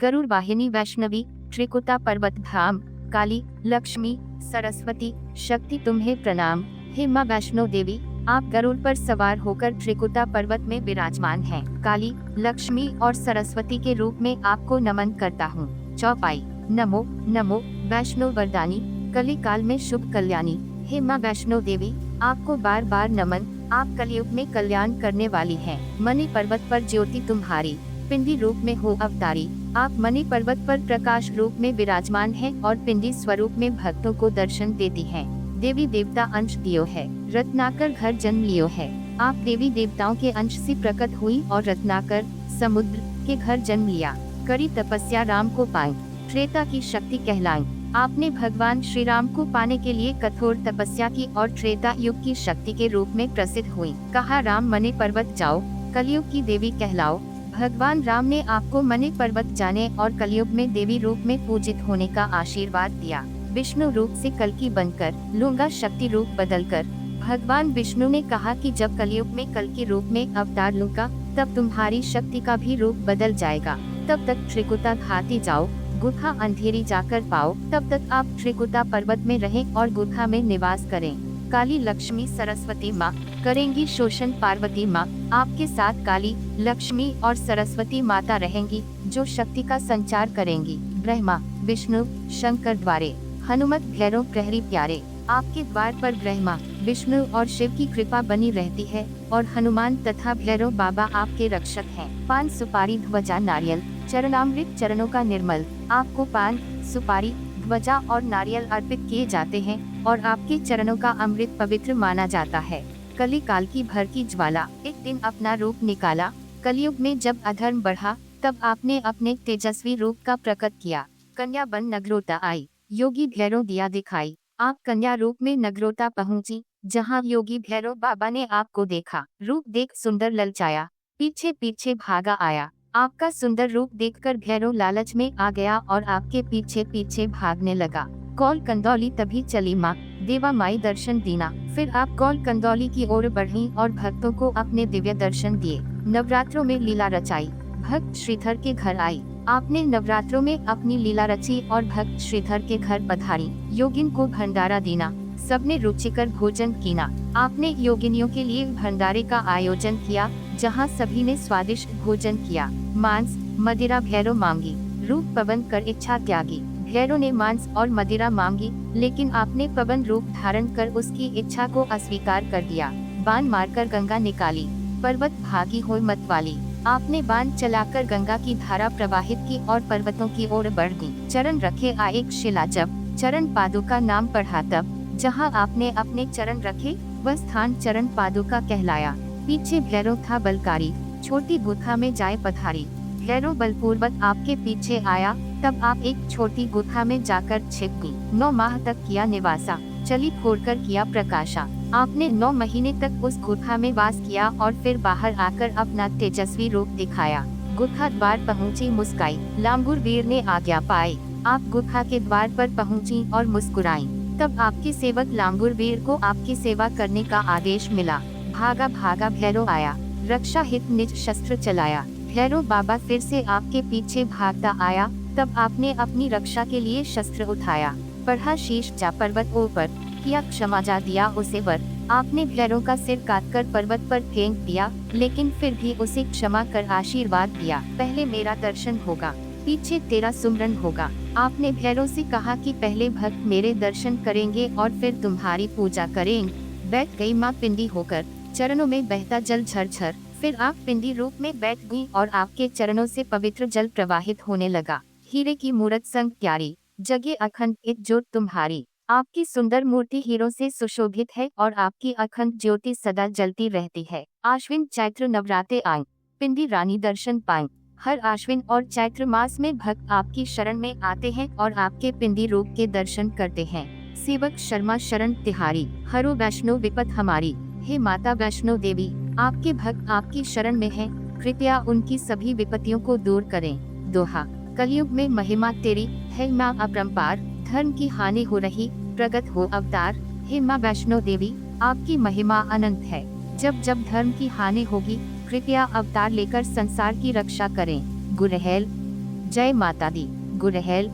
गरुड़ वाहिनी वैष्णवी, त्रिकुटा पर्वत धाम, काली, लक्ष्मी, सरस्वती, शक्ति तुम्हें प्रणाम। हे माँ वैष्णो देवी, आप गरुड़ पर सवार होकर त्रिकुटा पर्वत में विराजमान हैं। काली, लक्ष्मी और सरस्वती के रूप में आपको नमन करता हूँ। चौपाई। नमो नमो वैष्णो वरदानी, कली काल में शुभ कल्याणी। हे माँ वैष्णो देवी, आपको बार बार नमन। आप कलयुग में कल्याण करने वाली हैं। मणि पर्वत पर ज्योति तुम्हारी, पिंडी रूप में हो अवतारी। आप मणि पर्वत पर प्रकाश रूप में विराजमान हैं और पिंडी स्वरूप में भक्तों को दर्शन देती हैं। देवी देवता अंश दियो है, रत्नाकर घर जन्म लियो है। आप देवी देवताओं के अंश से प्रकट हुई और रत्नाकर समुद्र के घर जन्म लिया। करी तपस्या राम को पाई, त्रेता की शक्ति कहलाई। आपने भगवान श्री राम को पाने के लिए कठोर तपस्या की और त्रेता युग की शक्ति के रूप में प्रसिद्ध हुई। कहा राम मणि पर्वत जाओ, कलयुग की देवी कहलाओ। भगवान राम ने आपको मणि पर्वत जाने और कलयुग में देवी रूप में पूजित होने का आशीर्वाद दिया। विष्णु रूप से कल्कि बनकर लूंगा शक्ति रूप बदलकर। भगवान विष्णु ने कहा कि जब कलयुग में कल्कि रूप में अवतार लूंगा, तब तुम्हारी शक्ति का भी रूप बदल जाएगा। तब तक त्रिकुटा घाटी जाओ, गुफा अंधेरी जाकर पाओ। तब तक आप त्रिकुटा पर्वत में रहें और गुफा में निवास करें। काली, लक्ष्मी, सरस्वती माँ करेंगी शोषण। पार्वती माँ आपके साथ काली, लक्ष्मी और सरस्वती माता रहेंगी, जो शक्ति का संचार करेंगी। ब्रह्मा, विष्णु, शंकर द्वारे, हनुमत, भैरव प्रहरी प्यारे। आपके द्वार पर ब्रह्मा, विष्णु और शिव की कृपा बनी रहती है और हनुमान तथा भैरव बाबा आपके रक्षक हैं। पान, सुपारी, ध्वजा, नारियल, चरणामृत, चरणों का निर्मल। आपको पान, सुपारी, ध्वजा और नारियल अर्पित किए जाते हैं और आपके चरणों का अमृत पवित्र माना जाता है। कली काल की भर की ज्वाला, एक दिन अपना रूप निकाला। कलयुग में जब अधर्म बढ़ा, तब आपने अपने तेजस्वी रूप का प्रकट किया। कन्या बन नगरोटा आई, योगी भैरव दिया दिखाई। आप कन्या रूप में नगरोटा पहुंची, जहां योगी भैरव बाबा ने आपको देखा। रूप देख सुंदर ललचाया, पीछे पीछे भागा आया। आपका सुंदर रूप देखकर भैरव लालच में आ गया और आपके पीछे पीछे भागने लगा। कौल कंदौली तभी चली माँ, देवा माई दर्शन दीना। फिर आप कौल कंदौली की ओर बढ़ी और भक्तों को अपने दिव्य दर्शन दिए। नवरात्रों में लीला रचाई, भक्त श्रीधर के घर आई। आपने नवरात्रों में अपनी लीला रची और भक्त श्रीधर के घर पधारी। योगिन को भंडारा दीना, सबने रुचिकर भोजन कीना। आपने योगिनियों के लिए भंडारे का आयोजन किया, जहां सभी ने स्वादिष्ट भोजन किया। मांस, मदिरा भैरव मांगी, रूप पवन कर इच्छा त्यागी। भैरव ने मांस और मदिरा मांगी, लेकिन आपने पवन रूप धारण कर उसकी इच्छा को अस्वीकार कर दिया। बाण मारकर गंगा निकाली, पर्वत भागी हो मत वाली। आपने बाण चलाकर गंगा की धारा प्रवाहित की और पर्वतों की ओर बढ़ गई। चरण रखे आ एक शिला जब, चरण पादुका नाम पढ़ा तब। जहां आपने अपने चरण रखे, वह स्थान चरण पादुका कहलाया। पीछे भैरव था बलकारी, छोटी गुफा में जाए पधारी। भैरव बलपूर्वक आपके पीछे आया, तब आप एक छोटी गुफा में जाकर छिप गई। 9 माह तक किया निवासा, चली फोड़कर किया प्रकाशा। आपने 9 महीने तक उस गुफा में वास किया और फिर बाहर आकर अपना तेजस्वी रूप दिखाया। गुफा द्वार पहुंची मुस्काई, लांगुर वीर ने आज्ञा पाई। आप गुफा के द्वार पर पहुंची और मुस्कुराई। तब आपके सेवक लांगुर वीर को आपकी सेवा करने का आदेश मिला। भागा भागा भैरव आया, रक्षा हित निज शस्त्र चलाया। भैरव बाबा फिर से आपके पीछे भागता आया, तब आपने अपनी रक्षा के लिए शस्त्र उठाया। पढ़ा शीश जा पर्वत ऊपर, किया क्षमा जा दिया उसे वर। आपने भैरव का सिर काटकर पर्वत पर फेंक दिया, लेकिन फिर भी उसे क्षमा कर आशीर्वाद दिया। पहले मेरा दर्शन होगा, पीछे तेरा सुमरन होगा। आपने भैरव से कहा कि पहले भक्त मेरे दर्शन करेंगे और फिर तुम्हारी पूजा करेंगे। बैठ गई माँ पिंडी होकर, चरणों में बहता जल झरझर। फिर आप पिंडी रूप में बैठ गई और आपके चरणों से पवित्र जल प्रवाहित होने लगा। हीरे की मूरत संग प्यारी, जगे अखंड एक ज्योत तुम्हारी। आपकी सुंदर मूर्ति हीरों से सुशोभित है और आपकी अखंड ज्योति सदा जलती रहती है। आश्विन चैत्र नवरात्रे आए, पिंडी रानी दर्शन पाए। हर आश्विन और चैत्र मास में भक्त आपकी शरण में आते हैं और आपके पिंडी रूप के दर्शन करते हैं। सेवक शर्मा शरण तिहारी, हरो वैष्णो विपत हमारी। हे माता वैष्णो देवी, आपके भक्त आपकी शरण में हैं, कृपया उनकी सभी विपत्तियों को दूर करें। दोहा, कलयुग में महिमा तेरी है माँ अपरंपार। धर्म की हानि हो रही, प्रगट हो अवतार। हे माँ वैष्णो देवी, आपकी महिमा अनंत है। जब जब धर्म की हानि होगी, कृपया अवतार लेकर संसार की रक्षा करें। गुरहेल, जय माता दी। गुड़हल